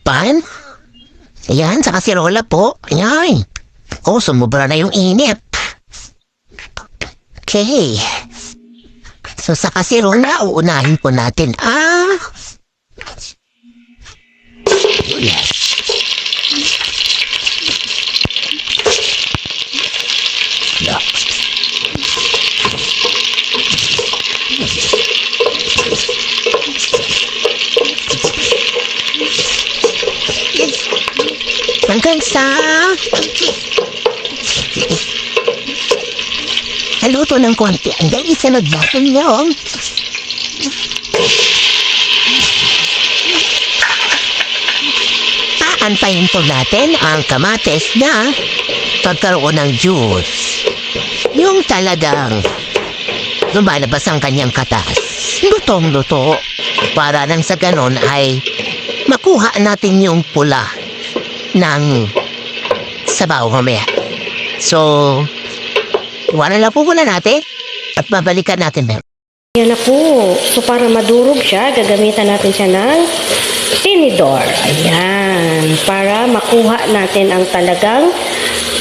pan. Ayan, sa kasirola po. Ayan. Oh, sumubra na yung init. Okay. So, sa kasirola, uunahin po natin yes. Yeah. Hanggang sa haluto ng konti. Ang dali sa nagbasan niyo. Aantayin po natin ang kamates na pagkaroon ng juice. Yung talagang lumalabas ang kanyang katas. Lutong-luto. Para nang sa ganon ay makuha natin yung pula ng sabaw mamaya. So, iwanan lang po muna natin at babalikan natin. Yan na po. So, para madurog siya, gagamitan natin siya ng tinidor. Ayan. Para makuha natin ang talagang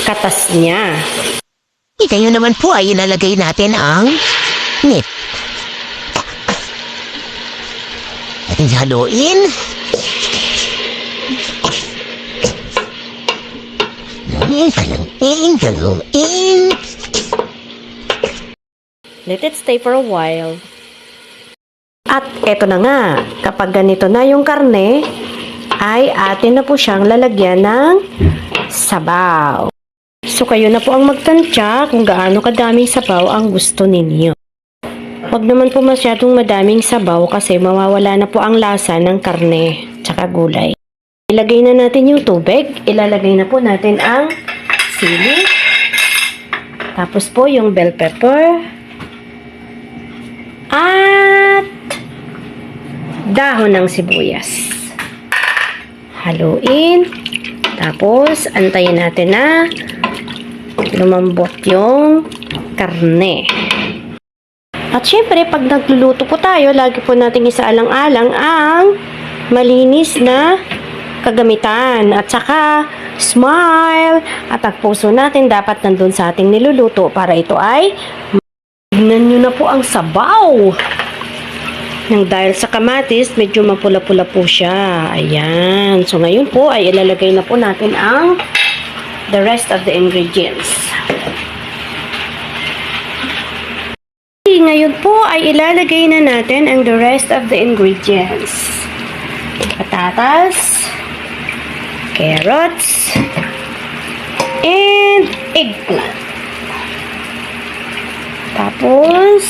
katas niya. Ngayon naman po ay inalagay natin ang meat. Ating haluin. Haluin. Let it stay for a while. At eto na nga, kapag ganito na yung karne, ay atin na po siyang lalagyan ng sabaw. So kayo na po ang magtansya kung gaano kadaming sabaw ang gusto ninyo. Huwag naman po masyadong madaming sabaw kasi mawawala na po ang lasa ng karne tsaka gulay. Ilagay na natin yung tubig, ilalagay na po natin ang sili, tapos po yung bell pepper, at dahon ng sibuyas. Haluin. Tapos, antayin natin na lumambot yung karne. At syempre, pag nagluluto po tayo, lagi po natin isaalang-alang ang malinis na kagamitan. At saka, smile. At ang puso natin dapat nandun sa ating niluluto para ito ay tignan nyo na po ang sabaw. Nang dahil sa kamatis, medyo mapula-pula po siya. Ayan. So, ngayon po ay ilalagay na po natin ang the rest of the ingredients. Ngayon po ay ilalagay na natin ang the rest of the ingredients. Patatas, carrots, and eggplant. Tapos,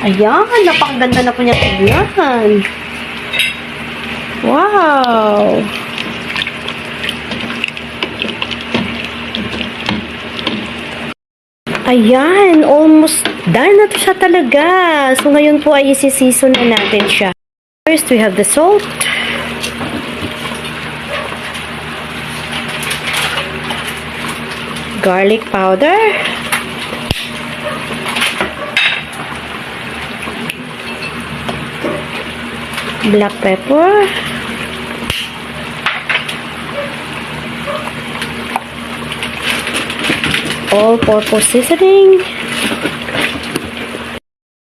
ayan, napakaganda na po niya tignan. Wow! Ayan, almost done na to siya talaga. So, ngayon po ay isi-season na natin siya. First, we have the salt. Garlic powder. Black pepper. All-purpose seasoning.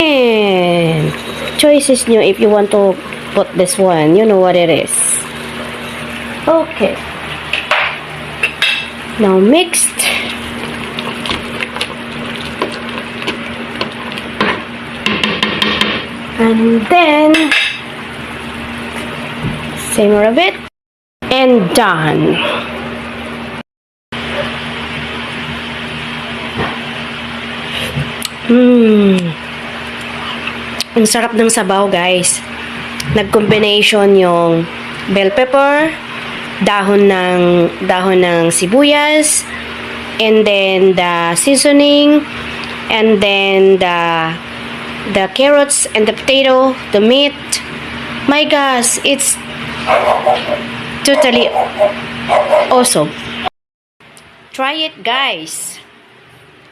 And choices nyo if you want to put this one. You know what it is. Okay. Now mixed. And then simmer a bit. And done. Ang sarap ng sabaw, guys. Nag-combination yung bell pepper, dahon ng sibuyas, and then the seasoning, and then the carrots and the potato, the meat. My gosh, it's totally awesome. Try it, guys.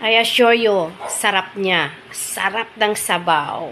I assure you, sarap niya. Sarap ng sabaw.